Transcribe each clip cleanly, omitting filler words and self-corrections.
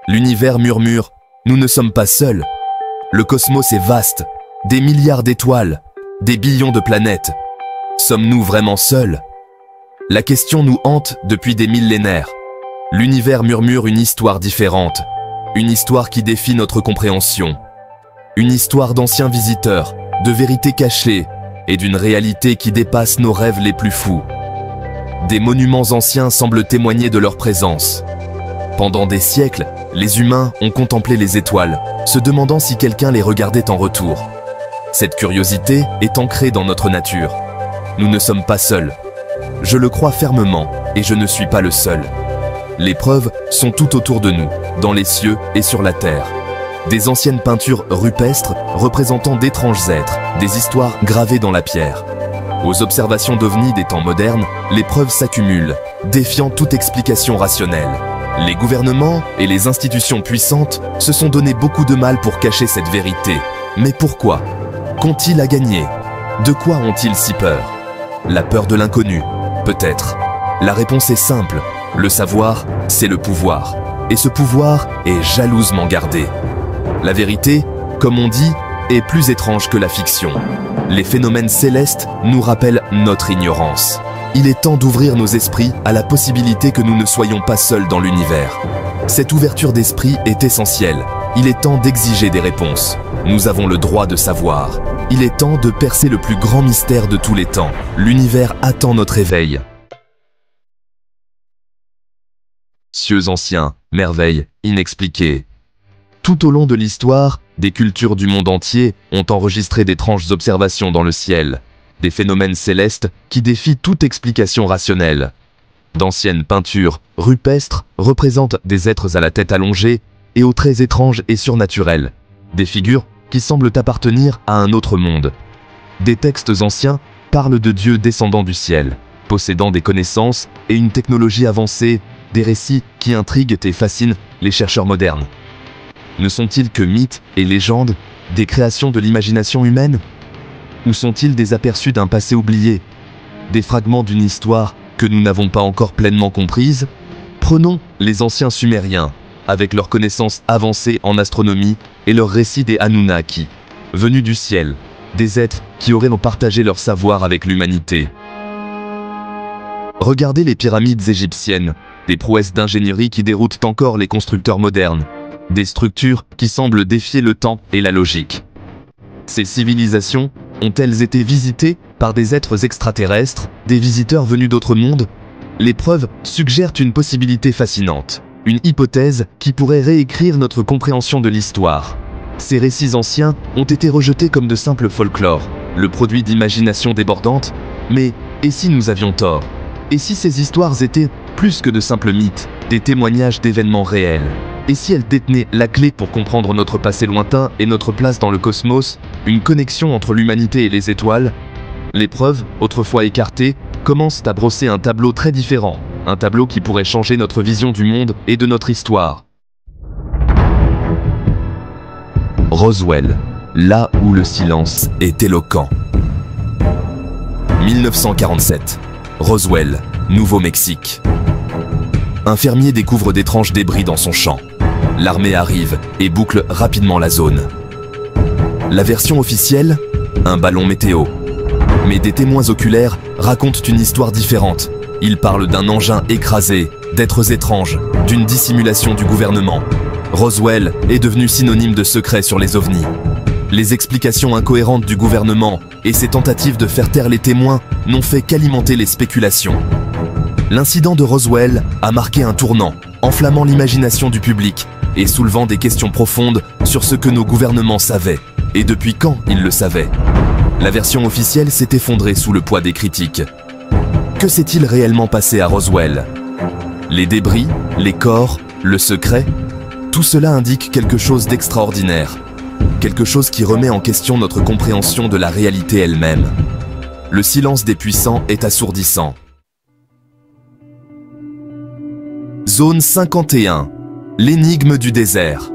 L'univers murmure, nous ne sommes pas seuls. Le cosmos est vaste, des milliards d'étoiles, des billions de planètes. Sommes-nous vraiment seuls? La question nous hante depuis des millénaires. L'univers murmure une histoire différente, une histoire qui défie notre compréhension. Une histoire d'anciens visiteurs, de vérités cachées et d'une réalité qui dépasse nos rêves les plus fous. Des monuments anciens semblent témoigner de leur présence. Pendant des siècles, les humains ont contemplé les étoiles, se demandant si quelqu'un les regardait en retour. Cette curiosité est ancrée dans notre nature. Nous ne sommes pas seuls. Je le crois fermement, et je ne suis pas le seul. Les preuves sont tout autour de nous, dans les cieux et sur la terre. Des anciennes peintures rupestres représentant d'étranges êtres, des histoires gravées dans la pierre. Aux observations d'ovnis des temps modernes, les preuves s'accumulent, défiant toute explication rationnelle. Les gouvernements et les institutions puissantes se sont donné beaucoup de mal pour cacher cette vérité. Mais pourquoi? Qu'ont-ils à gagner? De quoi ont-ils si peur? La peur de l'inconnu, peut-être. La réponse est simple. Le savoir, c'est le pouvoir. Et ce pouvoir est jalousement gardé. La vérité, comme on dit, est plus étrange que la fiction. Les phénomènes célestes nous rappellent notre ignorance. Il est temps d'ouvrir nos esprits à la possibilité que nous ne soyons pas seuls dans l'univers. Cette ouverture d'esprit est essentielle. Il est temps d'exiger des réponses. Nous avons le droit de savoir. Il est temps de percer le plus grand mystère de tous les temps. L'univers attend notre éveil. Cieux anciens, merveilles inexpliquées. Tout au long de l'histoire, des cultures du monde entier ont enregistré d'étranges observations dans le ciel. Des phénomènes célestes qui défient toute explication rationnelle. D'anciennes peintures rupestres représentent des êtres à la tête allongée et aux traits étranges et surnaturels. Des figures qui semblent appartenir à un autre monde. Des textes anciens parlent de dieux descendant du ciel, possédant des connaissances et une technologie avancée, des récits qui intriguent et fascinent les chercheurs modernes. Ne sont-ils que mythes et légendes, des créations de l'imagination humaine? Ou sont-ils des aperçus d'un passé oublié, des fragments d'une histoire que nous n'avons pas encore pleinement comprise? Prenons les anciens Sumériens, avec leurs connaissances avancées en astronomie et leurs récits des Anunnaki, venus du ciel, des êtres qui auraient partagé leur savoir avec l'humanité. Regardez les pyramides égyptiennes, des prouesses d'ingénierie qui déroutent encore les constructeurs modernes, des structures qui semblent défier le temps et la logique. Ces civilisations ont-elles été visitées par des êtres extraterrestres, des visiteurs venus d'autres mondes? Les preuves suggèrent une possibilité fascinante, une hypothèse qui pourrait réécrire notre compréhension de l'histoire. Ces récits anciens ont été rejetés comme de simples folklore, le produit d'imagination débordante, mais et si nous avions tort? Et si ces histoires étaient plus que de simples mythes, des témoignages d'événements réels? Et si elles détenaient la clé pour comprendre notre passé lointain et notre place dans le cosmos, une connexion entre l'humanité et les étoiles? Les preuves, autrefois écartées, commencent à brosser un tableau très différent, un tableau qui pourrait changer notre vision du monde et de notre histoire. Roswell, là où le silence est éloquent. 1947. Roswell, Nouveau-Mexique. Un fermier découvre d'étranges débris dans son champ. L'armée arrive et boucle rapidement la zone. La version officielle, un ballon météo. Mais des témoins oculaires racontent une histoire différente. Ils parlent d'un engin écrasé, d'êtres étranges, d'une dissimulation du gouvernement. Roswell est devenu synonyme de secret sur les ovnis. Les explications incohérentes du gouvernement et ses tentatives de faire taire les témoins n'ont fait qu'alimenter les spéculations. L'incident de Roswell a marqué un tournant, enflammant l'imagination du public et soulevant des questions profondes sur ce que nos gouvernements savaient et depuis quand ils le savaient. La version officielle s'est effondrée sous le poids des critiques. Que s'est-il réellement passé à Roswell? Les débris, les corps, le secret, tout cela indique quelque chose d'extraordinaire. Quelque chose qui remet en question notre compréhension de la réalité elle-même. Le silence des puissants est assourdissant. Zone 51. L'énigme du désert.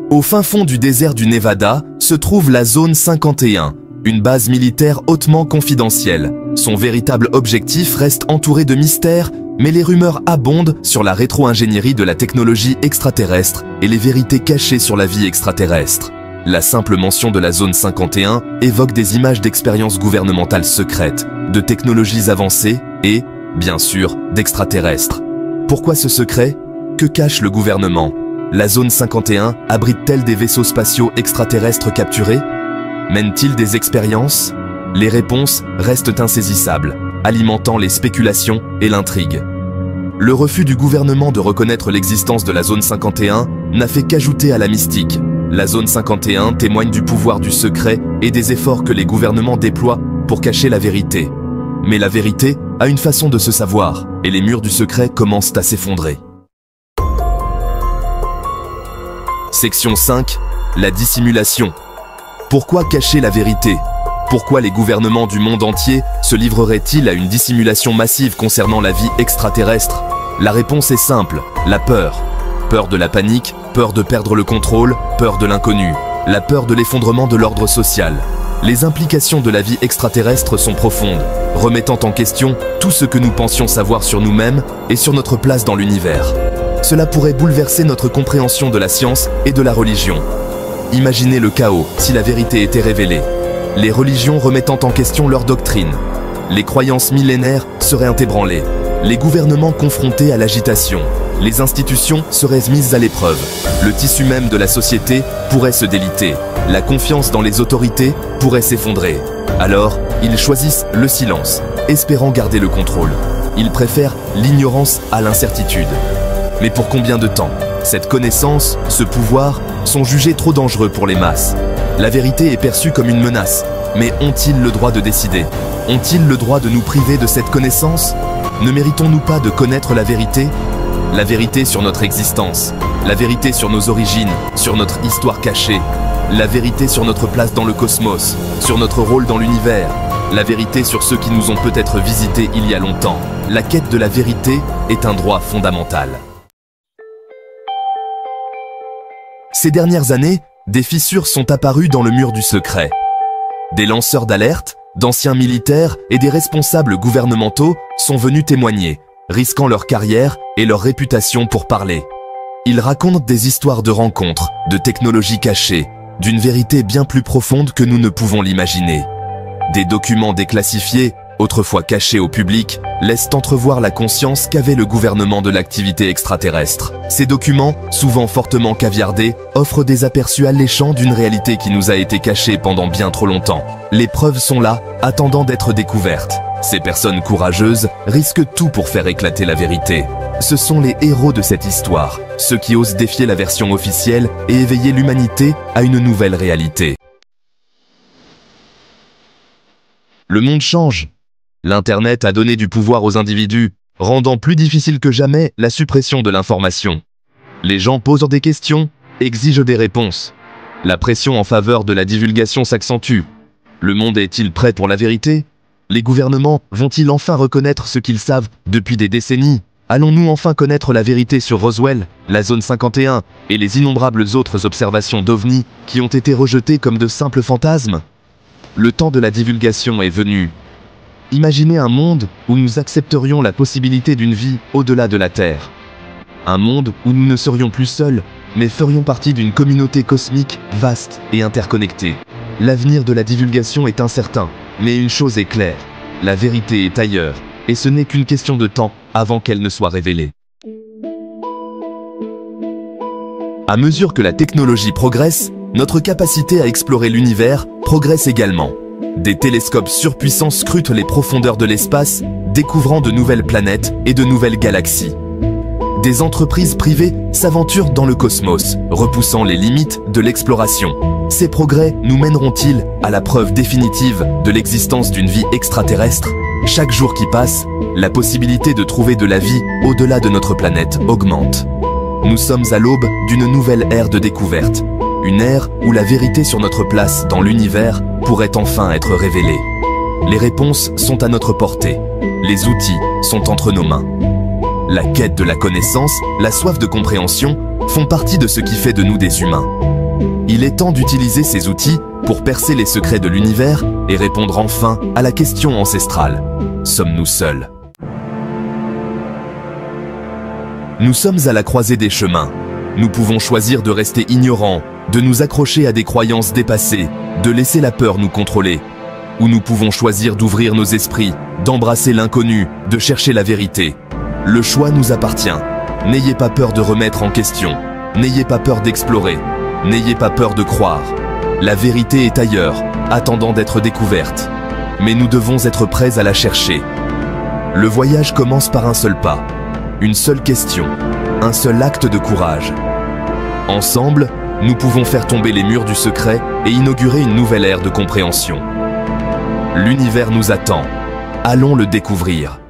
Au fin fond du désert du Nevada se trouve la Zone 51, une base militaire hautement confidentielle. Son véritable objectif reste entouré de mystères, Mais les rumeurs abondent sur la rétro-ingénierie de la technologie extraterrestre et les vérités cachées sur la vie extraterrestre. La simple mention de la zone 51 évoque des images d'expériences gouvernementales secrètes, de technologies avancées et, bien sûr, d'extraterrestres. Pourquoi ce secret? Que cache le gouvernement? La zone 51 abrite-t-elle des vaisseaux spatiaux extraterrestres capturés? Mène-t-il des expériences? Les réponses restent insaisissables, alimentant les spéculations et l'intrigue. Le refus du gouvernement de reconnaître l'existence de la zone 51 n'a fait qu'ajouter à la mystique. La zone 51 témoigne du pouvoir du secret et des efforts que les gouvernements déploient pour cacher la vérité. Mais la vérité a une façon de se savoir, et les murs du secret commencent à s'effondrer. Section 5. La dissimulation. Pourquoi cacher la vérité? Pourquoi les gouvernements du monde entier se livreraient-ils à une dissimulation massive concernant la vie extraterrestre? La réponse est simple, la peur. Peur de la panique, peur de perdre le contrôle, peur de l'inconnu, la peur de l'effondrement de l'ordre social. Les implications de la vie extraterrestre sont profondes, remettant en question tout ce que nous pensions savoir sur nous-mêmes et sur notre place dans l'univers. Cela pourrait bouleverser notre compréhension de la science et de la religion. Imaginez le chaos si la vérité était révélée. Les religions remettant en question leur doctrine. Les croyances millénaires seraient ébranlées. Les gouvernements confrontés à l'agitation. Les institutions seraient mises à l'épreuve. Le tissu même de la société pourrait se déliter. La confiance dans les autorités pourrait s'effondrer. Alors, ils choisissent le silence, espérant garder le contrôle. Ils préfèrent l'ignorance à l'incertitude. Mais pour combien de temps? Cette connaissance, ce pouvoir, sont jugés trop dangereux pour les masses. La vérité est perçue comme une menace. Mais ont-ils le droit de décider? Ont-ils le droit de nous priver de cette connaissance? Ne méritons-nous pas de connaître la vérité? La vérité sur notre existence, la vérité sur nos origines, sur notre histoire cachée, la vérité sur notre place dans le cosmos, sur notre rôle dans l'univers, la vérité sur ceux qui nous ont peut-être visités il y a longtemps. La quête de la vérité est un droit fondamental. Ces dernières années, des fissures sont apparues dans le mur du secret. Des lanceurs d'alerte, d'anciens militaires et des responsables gouvernementaux sont venus témoigner, risquant leur carrière et leur réputation pour parler. Ils racontent des histoires de rencontres, de technologies cachées, d'une vérité bien plus profonde que nous ne pouvons l'imaginer. Des documents déclassifiés, autrefois cachés au public, laissent entrevoir la conscience qu'avait le gouvernement de l'activité extraterrestre. Ces documents, souvent fortement caviardés, offrent des aperçus alléchants d'une réalité qui nous a été cachée pendant bien trop longtemps. Les preuves sont là, attendant d'être découvertes. Ces personnes courageuses risquent tout pour faire éclater la vérité. Ce sont les héros de cette histoire, ceux qui osent défier la version officielle et éveiller l'humanité à une nouvelle réalité. Le monde change. L'Internet a donné du pouvoir aux individus, rendant plus difficile que jamais la suppression de l'information. Les gens posent des questions, exigent des réponses. La pression en faveur de la divulgation s'accentue. Le monde est-il prêt pour la vérité? Les gouvernements vont-ils enfin reconnaître ce qu'ils savent depuis des décennies? Allons-nous enfin connaître la vérité sur Roswell, la zone 51 et les innombrables autres observations d'OVNI qui ont été rejetées comme de simples fantasmes? Le temps de la divulgation est venu. Imaginez un monde où nous accepterions la possibilité d'une vie au-delà de la Terre. Un monde où nous ne serions plus seuls, mais ferions partie d'une communauté cosmique vaste et interconnectée. L'avenir de la divulgation est incertain, mais une chose est claire, la vérité est ailleurs, et ce n'est qu'une question de temps avant qu'elle ne soit révélée. À mesure que la technologie progresse, notre capacité à explorer l'univers progresse également. Des télescopes surpuissants scrutent les profondeurs de l'espace, découvrant de nouvelles planètes et de nouvelles galaxies. Des entreprises privées s'aventurent dans le cosmos, repoussant les limites de l'exploration. Ces progrès nous mèneront-ils à la preuve définitive de l'existence d'une vie extraterrestre? Chaque jour qui passe, la possibilité de trouver de la vie au-delà de notre planète augmente. Nous sommes à l'aube d'une nouvelle ère de découverte. Une ère où la vérité sur notre place dans l'univers pourrait enfin être révélée. Les réponses sont à notre portée. Les outils sont entre nos mains. La quête de la connaissance, la soif de compréhension font partie de ce qui fait de nous des humains. Il est temps d'utiliser ces outils pour percer les secrets de l'univers et répondre enfin à la question ancestrale. Sommes-nous seuls ? Nous sommes à la croisée des chemins. Nous pouvons choisir de rester ignorants, de nous accrocher à des croyances dépassées, de laisser la peur nous contrôler. Ou nous pouvons choisir d'ouvrir nos esprits, d'embrasser l'inconnu, de chercher la vérité. Le choix nous appartient. N'ayez pas peur de remettre en question. N'ayez pas peur d'explorer. N'ayez pas peur de croire. La vérité est ailleurs, attendant d'être découverte. Mais nous devons être prêts à la chercher. Le voyage commence par un seul pas, une seule question, un seul acte de courage. Ensemble, nous pouvons faire tomber les murs du secret et inaugurer une nouvelle ère de compréhension. L'univers nous attend. Allons le découvrir.